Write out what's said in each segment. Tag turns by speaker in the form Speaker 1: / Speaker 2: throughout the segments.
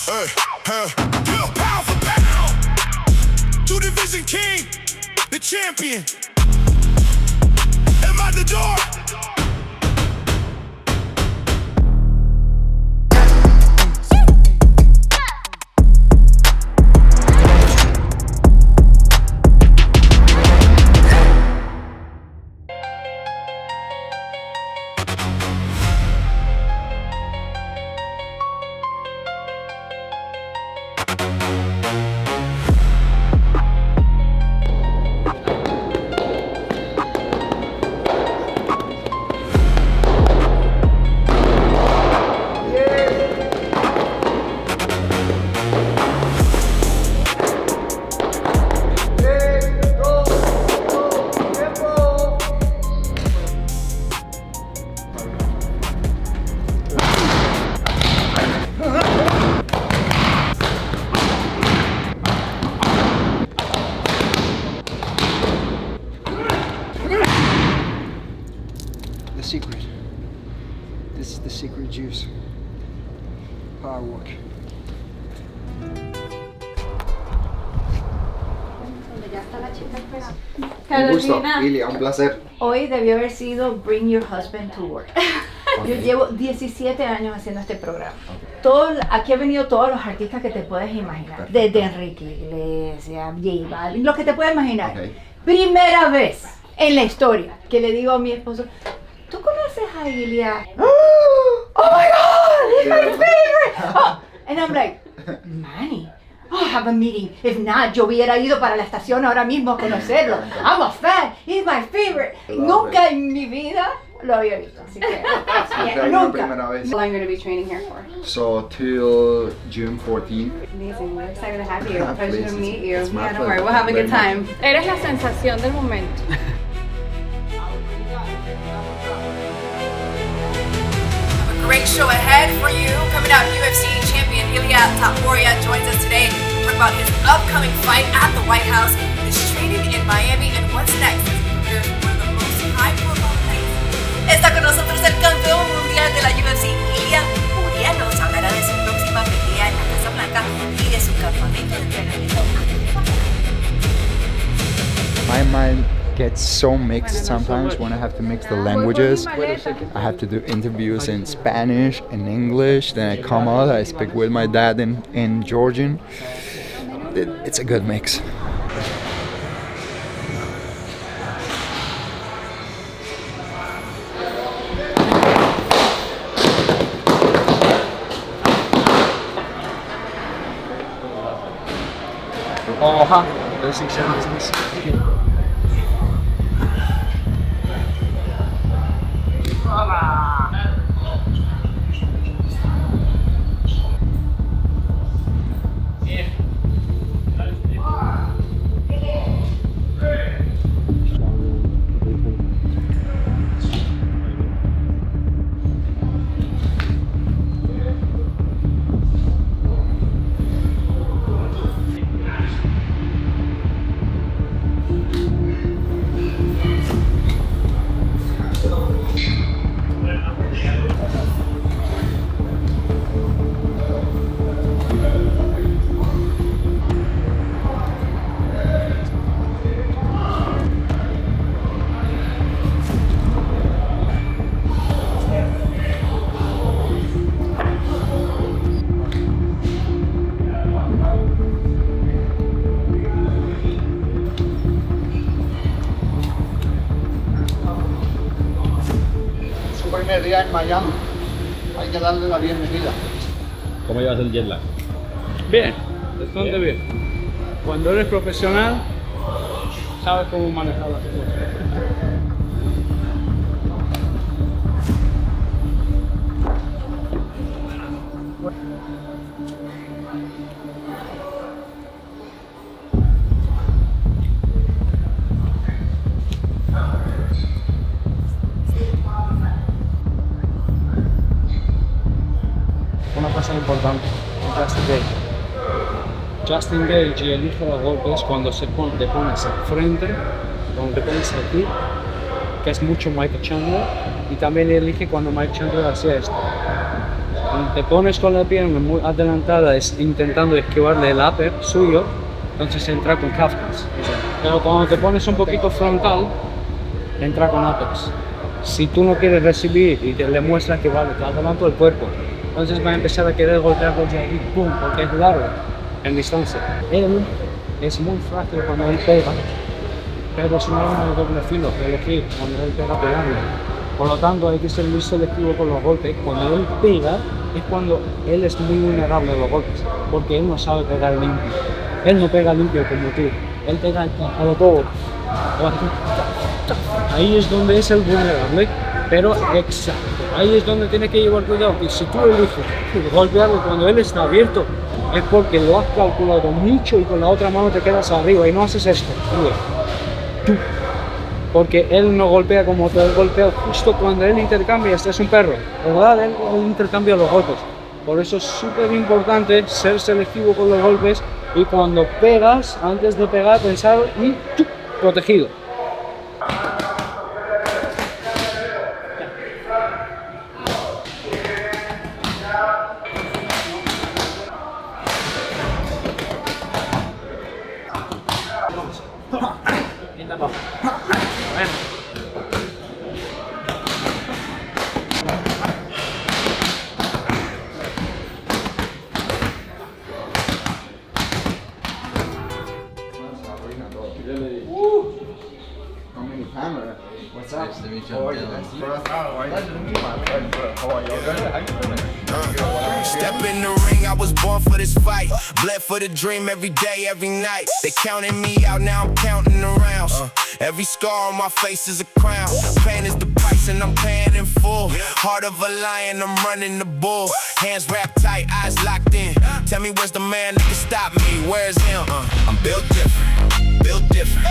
Speaker 1: Pound for pound. Two division king, the champion. Am I the door?
Speaker 2: Secret. This is the secret juice. Power walk.
Speaker 3: Un gusto, Ilia, un placer.
Speaker 4: Hoy debió haber sido Bring Your Husband to Work. Yo llevo 17 años haciendo este programa. Aquí han venido todos los artistas que te puedes imaginar.
Speaker 3: Perfecto.
Speaker 4: Desde Enrique Iglesias, J Balvin, lo que te puedes imaginar.
Speaker 3: Okay.
Speaker 4: Primera vez en la historia que le digo a mi esposo, ¿tú conoces a Ilia? Oh my God, he's my favorite! Oh, and I'm like, Manny, I have a meeting. If not, yo hubiera ido para la estación ahora mismo a conocerlo. I'm a fan, he's my favorite. Nunca en mi vida lo había visto, así que
Speaker 3: Es la
Speaker 4: nunca.
Speaker 3: primera vez.
Speaker 5: How long are you going to be training here for?
Speaker 3: So till June 14th.
Speaker 5: Amazing. We're excited to have you.
Speaker 3: Please,
Speaker 5: Pleasure to meet you.
Speaker 3: it's my
Speaker 5: Yeah, don't
Speaker 3: pleasure.
Speaker 5: worry. We'll have a good
Speaker 3: Very
Speaker 5: time. Eres la sensación del momento.
Speaker 6: Great show ahead for you. Coming up, UFC champion Ilia Topuria joins us today to talk about his upcoming fight at the White House, his training in Miami, and what's next as he prepares for one of the most high-profile fights. Está con nosotros el campeón mundial de la UFC, Ilia Topuria. Nos hablará de su próxima pelea en la Casa Blanca y de su campamento de entrenamiento.
Speaker 2: My mind gets so mixed sometimes when I have to mix the languages. I have to do interviews in Spanish and English, then I come out, I speak with my dad in Georgian. It's a good mix.
Speaker 7: Oha, those examples.
Speaker 2: Su primer día en Miami. Hay que darle la bienvenida.
Speaker 7: ¿Cómo llevas el jet lag?
Speaker 8: Bien, bastante bien. Cuando eres profesional, sabes cómo manejar las cosas. Una cosa importante, Justin Gage. Justin Gage elige los golpes cuando te pones enfrente, cuando te pones aquí, que es mucho Michael Chandler, y también elige cuando Mike Chandler hacía esto. Cuando te pones con la pierna muy adelantada, intentando esquivarle el upper suyo, entonces entra con calf kicks. Pero cuando te pones un poquito frontal, entra con uppers. Si tú no quieres recibir y le muestras que vale, te adelanto el cuerpo, entonces va a empezar a querer golpear con ahí, ¡pum!, porque es largo en distancia. Él es muy frágil cuando él pega, pero es un arma de doble filo, elegir cuando él pega pegando. Por lo tanto, hay que ser muy selectivo con los golpes. Cuando él pega, es cuando él es muy vulnerable a los golpes, porque él no sabe pegar limpio. Él no pega limpio como tú, él pega a lo todo. Ahí es donde es el vulnerable, pero exacto. Ahí es donde tienes que llevar cuidado, que si tú eliges golpearlo cuando él está abierto, es porque lo has calculado mucho y con la otra mano te quedas arriba y no haces esto. Porque él no golpea como tú, él golpea justo cuando él intercambia. Este es un perro, ¿verdad? Él intercambia los golpes. Por eso es súper importante ser selectivo con los golpes y cuando pegas, antes de pegar, pensar y protegido.
Speaker 2: What's up?
Speaker 3: Nice to meet you.
Speaker 2: How are you? Nice to meet you. How are you?
Speaker 1: Step in the ring, I was born for this fight. Bled for the dream every day, every night. They counting me out, now I'm counting the rounds. Every scar on my face is a crown. Pain is the price and I'm paying in full. Heart of a lion, I'm running the bull. Hands wrapped tight, eyes locked in. Tell me where's the man that can stop me, where's him? I'm built different, built different.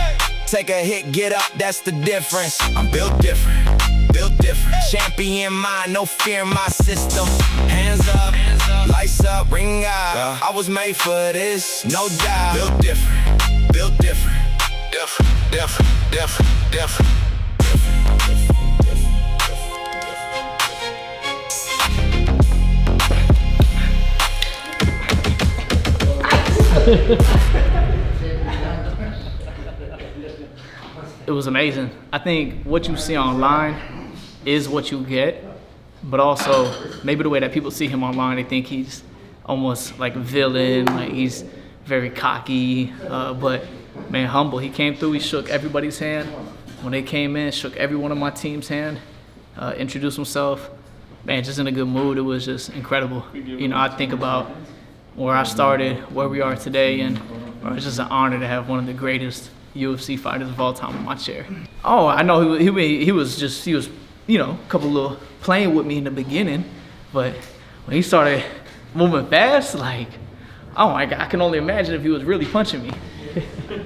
Speaker 1: Take a hit, get up, that's the difference. I'm built different, built different. Champion mind, no fear in my system. Hands up, lights up, ring out. I was made for this, no doubt. Built different, built different. Different, different, different, different.
Speaker 9: It was amazing. I think what you see online is what you get, but also maybe the way that people see him online, they think he's almost like a villain, like he's very cocky, but man, humble. He came through, he shook everybody's hand. When they came in, shook every one of my team's hand, introduced himself. Man, just in a good mood. It was just incredible. You know, I think about where I started, where we are today, and it's just an honor to have one of the greatest UFC fighters of all time in my chair. Oh, I know he was, you know, a couple little playing with me in the beginning, but when he started moving fast, like, oh my God, I can only imagine if he was really punching me.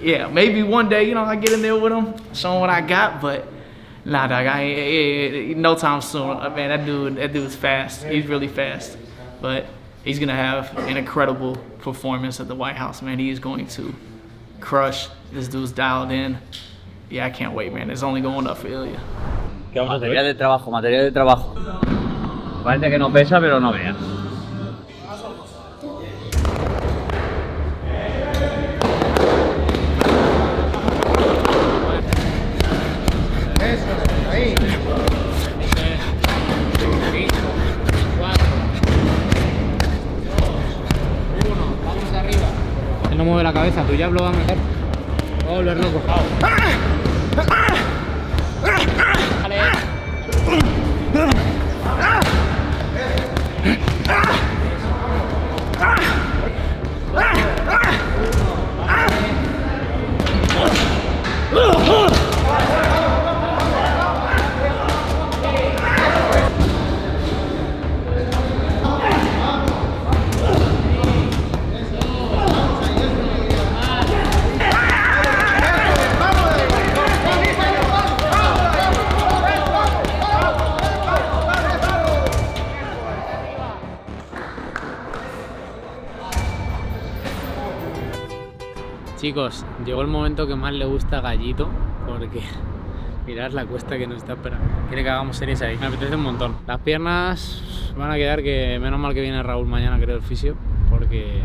Speaker 9: Yeah, maybe one day, you know, I get in there with him, show him what I got, but nah, dog, I ain't no time soon. Man, that dude's fast. He's really fast, but he's gonna have an incredible performance at the White House, man. He is going to crush. This dude's dialed in. Yeah, I can't wait, man. It's only going up for Ilya.
Speaker 8: Material de trabajo, material de trabajo. Parece que no pesa, pero no veas. Él no mueve la cabeza, tú ya lo vas a meter. Oh, lo he loco. Chicos, llegó el momento que más le gusta a Gallito, porque Mirad la cuesta que nos está esperando. Quiere que hagamos series ahí. Me apetece un montón. Las piernas van a quedar que menos mal que viene Raúl mañana, creo, el fisio. Porque...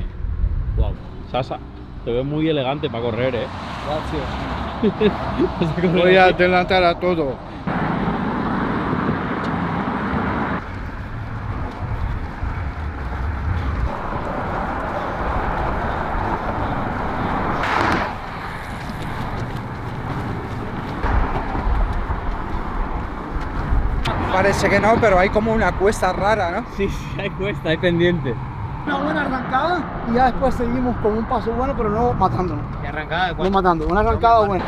Speaker 8: wow.
Speaker 7: Sasa, te ves muy elegante para correr, ¿eh?
Speaker 8: Gracias.
Speaker 2: Voy a adelantar a todo. Parece que no, pero hay como una cuesta rara, ¿no?
Speaker 8: Sí, sí, hay cuesta, hay pendiente.
Speaker 10: Una buena arrancada y ya después seguimos con un paso bueno, pero no matándonos.
Speaker 8: ¿Y arrancada de
Speaker 10: No
Speaker 8: cuánto?
Speaker 10: matando, una arrancada buena.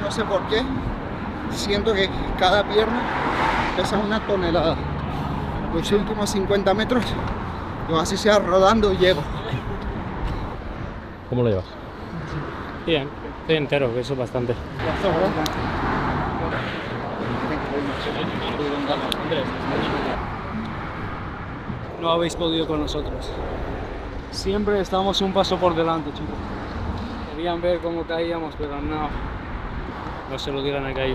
Speaker 2: No sé por qué, siento que cada pierna pesa una tonelada. Los últimos 50 metros, yo así sea rodando, llego.
Speaker 7: ¿Cómo lo llevas?
Speaker 8: Bien, estoy entero, que eso es bastante. No habéis podido con nosotros. Siempre estamos un paso por delante, chicos. Querían ver cómo caíamos, pero no. No se lo dieran a caer.